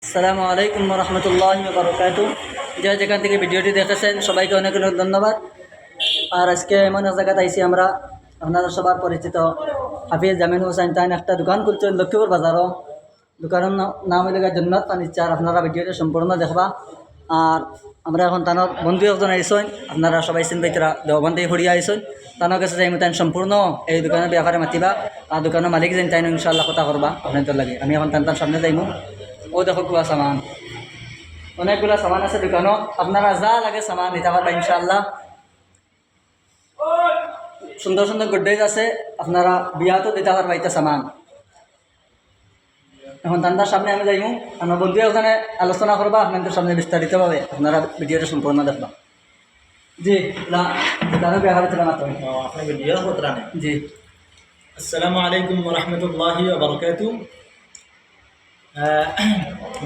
আসসালামু আলাইকুম রহমতুল্লাহি ওয়া বারাকাতুহু। যে যেখান থেকে ভিডিওটি দেখেছেন সবাইকে অনেক অনেক ধন্যবাদ। আর আজকে এমন এক জায়গাতে আইছি আমরা, আপনারা সবার পরিচিত হাফিজ জামিন হুসাইন তাইন একটা দোকান খুলছেন লক্ষ্মীপুর বাজারও। দোকানের নাম হইল জন্নত ফার্নিচার। আপনারা ভিডিওটা সম্পূর্ণ দেখবা। আর আমরা এখন তানোর বন্ধু একজন আইসেন, আপনারা সবাই চিনবাইতরা দেওবন্দ থেকে ঘুরিয়ে আইসেন। তানোর কাছে যাই তাই সম্পূর্ণ এই দোকানের ব্যাপারে মাতিবা। আর দোকানের মালিক যেন তাই ইনশাআল্লাহ কথা করবা আপনাদের লাগে। আমি এখন তার সামনে যাইমু। ও দেখো কুয়া সামান, অনেকগুলা সামান আছে দোকানও। আপনারা যা লাগে সামান নিতে পারবা ইনশাআল্লাহ। সুন্দর সুন্দর গোদরেজ আছে, আপনারা বিয়াতেও দিতে পারবা এটা সামান। এখন তান্দার সামনে আমি যাইমু, আমার বন্ধু ওখানে আলোচনা করবা আপনাদের সামনে বিস্তারিতভাবে। আপনারা ভিডিওটা সম্পূর্ণ দেখবা। জি না দোকানের ব্যাপারে থেকে মাত্র আপনি ভিডিও কতটা নেই। জি। আসসালামু আলাইকুম ওয়া রাহমাতুল্লাহি ওয়া বারাকাতুহু।